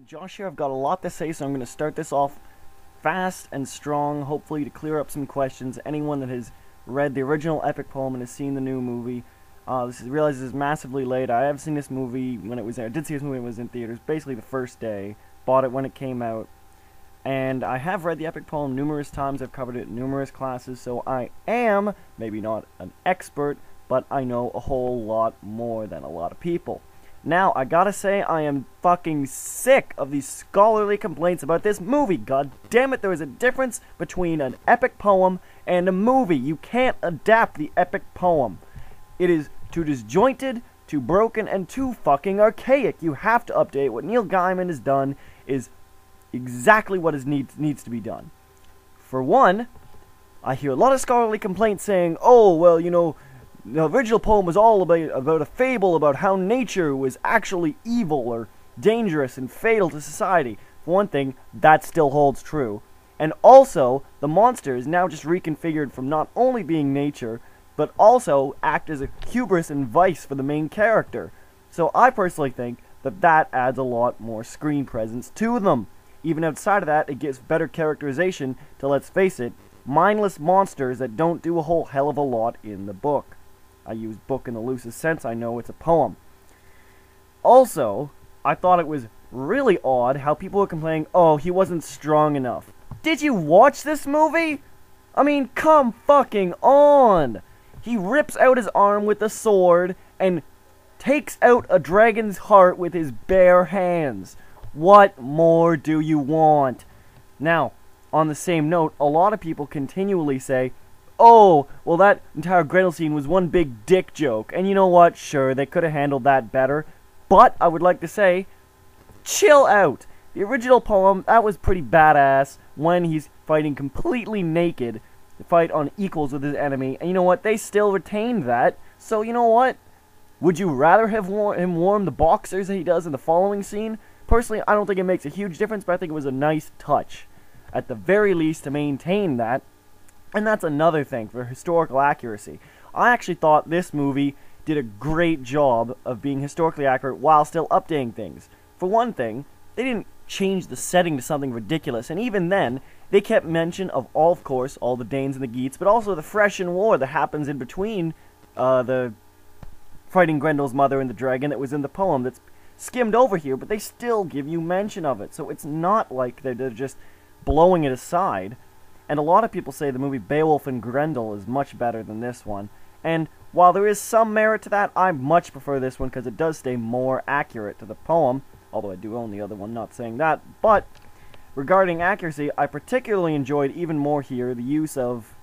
Josh here. I've got a lot to say, so I'm going to start this off fast and strong, hopefully to clear up some questions. Anyone that has read the original epic poem and has seen the new movie, realizes this is massively late. I have seen this movie when it was there. I did see this movie when it was in theaters, basically the first day. Bought it when it came out. And I have read the epic poem numerous times. I've covered it in numerous classes, so I am, maybe not an expert, but I know a whole lot more than a lot of people. Now, I gotta say, I am fucking sick of these scholarly complaints about this movie. God damn it, there is a difference between an epic poem and a movie. You can't adapt the epic poem. It is too disjointed, too broken, and too fucking archaic. You have to update. What Neil Gaiman has done is exactly what needs to be done. For one, I hear a lot of scholarly complaints saying, oh, well, you know, the original poem was all about a fable about how nature was actually evil or dangerous and fatal to society. For one thing, that still holds true. And also, the monster is now just reconfigured from not only being nature, but also act as a hubris and vice for the main character. So I personally think that that adds a lot more screen presence to them. Even outside of that, it gives better characterization to, let's face it, mindless monsters that don't do a whole hell of a lot in the book. I use book in the loosest sense, I know it's a poem. Also, I thought it was really odd how people were complaining, oh, he wasn't strong enough. Did you watch this movie? I mean, come fucking on! He rips out his arm with a sword and takes out a dragon's heart with his bare hands. What more do you want? Now, on the same note, a lot of people continually say, oh, well, that entire Grendel scene was one big dick joke. And you know what? Sure, they could have handled that better. But I would like to say, chill out. The original poem, that was pretty badass when he's fighting completely naked to fight on equals with his enemy. And you know what? They still retained that. So you know what? Would you rather have him worn the boxers that he does in the following scene? Personally, I don't think it makes a huge difference, but I think it was a nice touch. At the very least, to maintain that. And that's another thing for historical accuracy. I actually thought this movie did a great job of being historically accurate while still updating things. For one thing, they didn't change the setting to something ridiculous, and even then, they kept mention of course, all the Danes and the Geats, but also the Frisian War that happens in between the fighting Grendel's mother and the dragon that was in the poem that's skimmed over here, but they still give you mention of it. So it's not like they're just blowing it aside. And a lot of people say the movie Beowulf and Grendel is much better than this one. And while there is some merit to that, I much prefer this one because it does stay more accurate to the poem. Although I do own the other one, not saying that. But regarding accuracy, I particularly enjoyed even more here the use of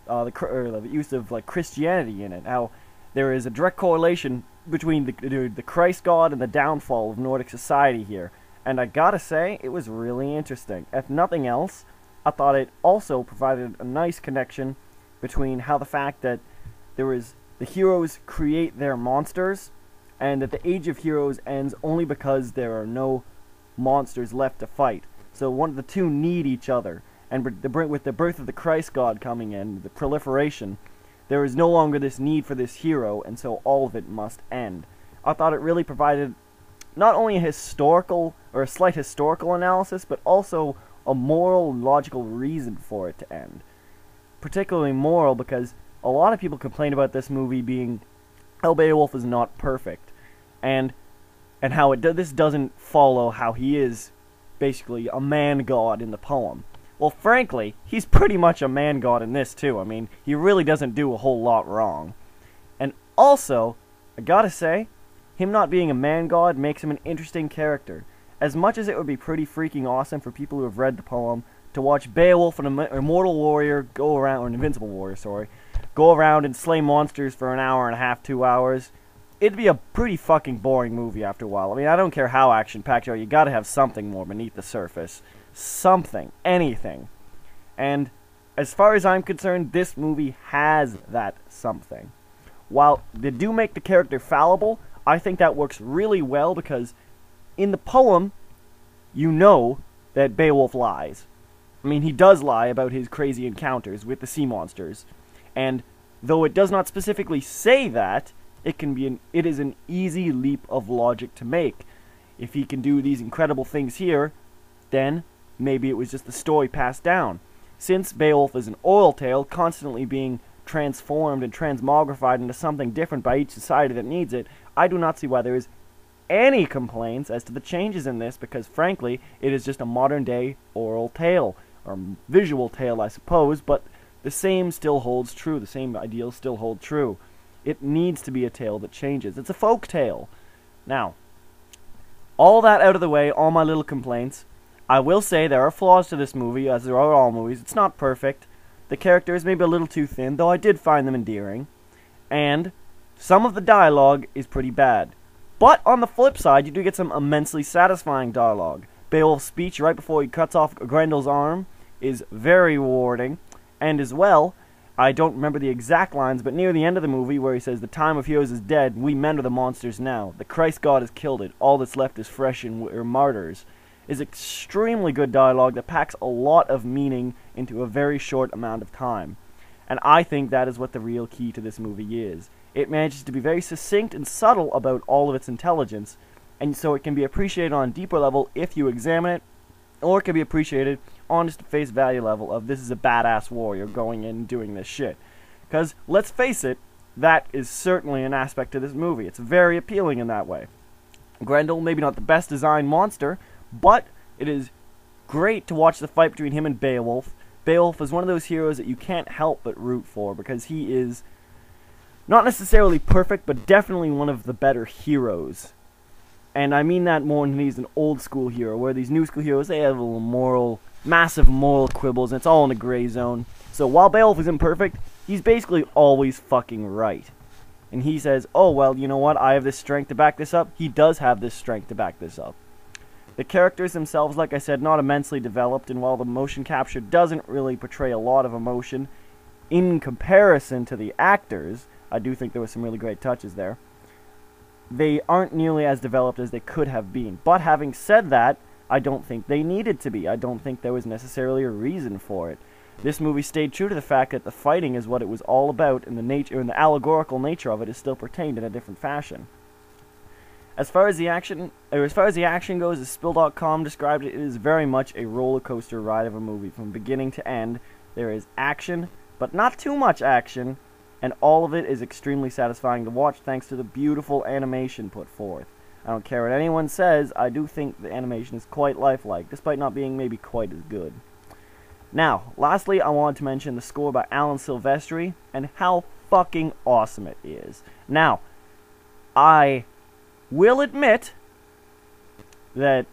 Christianity in it. How there is a direct correlation between the Christ God and the downfall of Nordic society here. And I gotta say, it was really interesting. If nothing else, I thought it also provided a nice connection between how the fact that the heroes create their monsters, and that the Age of Heroes ends only because there are no monsters left to fight. So one of the two need each other, and with the birth of the Christ God coming in, the proliferation, there is no longer this need for this hero, and so all of it must end. I thought it really provided not only a slight historical analysis, but also a moral and logical reason for it to end. Particularly moral because a lot of people complain about this movie being how Beowulf is not perfect, and how this doesn't follow how he is basically a man-god in the poem. Well, frankly, he's pretty much a man-god in this too. I mean, he really doesn't do a whole lot wrong. And also, I gotta say, him not being a man-god makes him an interesting character. As much as it would be pretty freaking awesome for people who have read the poem to watch Beowulf, an immortal warrior, or an invincible warrior, sorry, go around and slay monsters for an hour and a half, 2 hours, it'd be a pretty fucking boring movie after a while. I mean, I don't care how action-packed you are, you gotta have something more beneath the surface. Something. Anything. And as far as I'm concerned, this movie has that something. While they do make the character fallible, I think that works really well because in the poem, you know that Beowulf lies. I mean, he does lie about his crazy encounters with the sea monsters. And though it does not specifically say that, it is an easy leap of logic to make. If he can do these incredible things here, then maybe it was just the story passed down. Since Beowulf is an oral tale, constantly being transformed and transmogrified into something different by each society that needs it, I do not see why there is any complaints as to the changes in this, because frankly, it is just a modern-day oral tale, or visual tale, I suppose, but the same still holds true. The same ideals still hold true. It needs to be a tale that changes. It's a folk tale. Now, all that out of the way, all my little complaints, I will say there are flaws to this movie, as there are all movies. It's not perfect. The characters may be a little too thin, though I did find them endearing. And some of the dialogue is pretty bad. But on the flip side, you do get some immensely satisfying dialogue. Beowulf's speech right before he cuts off Grendel's arm is very rewarding. And as well, I don't remember the exact lines, but near the end of the movie where he says, "The time of heroes is dead, we men are the monsters now. The Christ God has killed it, all that's left is fresh and we're martyrs," is extremely good dialogue that packs a lot of meaning into a very short amount of time. And I think that is what the real key to this movie is. It manages to be very succinct and subtle about all of its intelligence, and so it can be appreciated on a deeper level if you examine it, or it can be appreciated on just a face value level of this is a badass warrior going in and doing this shit. Because, let's face it, that is certainly an aspect of this movie. It's very appealing in that way. Grendel, maybe not the best designed monster, but it is great to watch the fight between him and Beowulf. Beowulf is one of those heroes that you can't help but root for, because he is not necessarily perfect, but definitely one of the better heroes. And I mean that more than he's an old school hero, where these new school heroes, they have a little massive moral quibbles, and it's all in a gray zone. So while Beowulf is imperfect, he's basically always fucking right. And he says, oh, well, you know what, I have this strength to back this up. He does have this strength to back this up. The characters themselves, like I said, not immensely developed, and while the motion capture doesn't really portray a lot of emotion, in comparison to the actors, I do think there were some really great touches there. They aren't nearly as developed as they could have been. But having said that, I don't think they needed to be. I don't think there was necessarily a reason for it. This movie stayed true to the fact that the fighting is what it was all about, and the nature and the allegorical nature of it is still pertained in a different fashion. As far as the action goes, as Spill.com described it, it is very much a roller coaster ride of a movie from beginning to end. There is action, but not too much action, and all of it is extremely satisfying to watch thanks to the beautiful animation put forth. I don't care what anyone says, I do think the animation is quite lifelike, despite not being maybe quite as good. Now, lastly, I wanted to mention the score by Alan Silvestri, and how fucking awesome it is. Now, I will admit that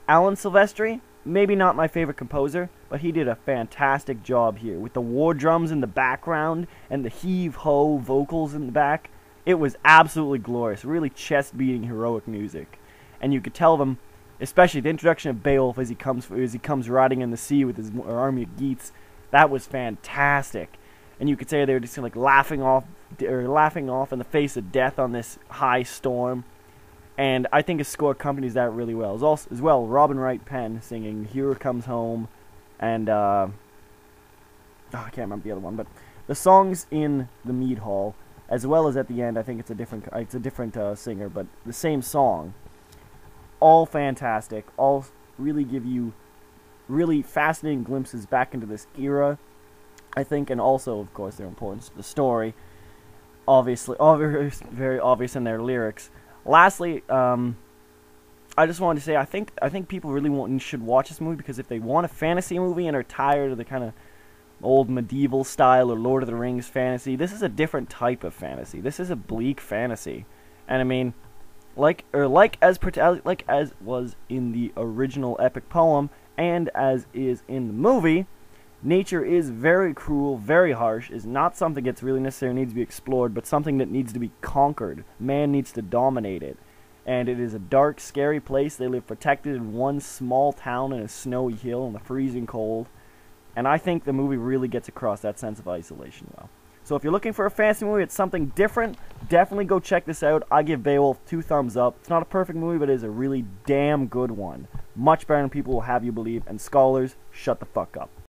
Alan Silvestri, maybe not my favorite composer, but he did a fantastic job here. With the war drums in the background and the heave-ho vocals in the back, it was absolutely glorious, really chest-beating heroic music. And you could tell them, especially the introduction of Beowulf as he comes riding in the sea with his army of Geats, that was fantastic. And you could say they were just like laughing off in the face of death on this high storm. And I think his score accompanies that really well. As well, Robin Wright Penn singing "Here Comes Home," and I can't remember the other one, but the songs in the Mead Hall, as well as at the end, I think it's a different singer, but the same song. All fantastic. All really give you really fascinating glimpses back into this era, I think, and also, of course, their importance to the story. Obviously, very obvious in their lyrics. Lastly, I just wanted to say I think people really should watch this movie, because if they want a fantasy movie and are tired of the kind of old medieval style or Lord of the Rings fantasy, this is a different type of fantasy. This is a bleak fantasy, and I mean, like as was in the original epic poem, and as is in the movie, nature is very cruel, very harsh, is not something that's really necessarily needs to be explored, but something that needs to be conquered. Man needs to dominate it. And it is a dark, scary place. They live protected in one small town in a snowy hill in the freezing cold. And I think the movie really gets across that sense of isolation well. So if you're looking for a fantasy movie, it's something different, definitely go check this out. I give Beowulf 2 thumbs up. It's not a perfect movie, but it is a really damn good one. Much better than people will have you believe. And scholars, shut the fuck up.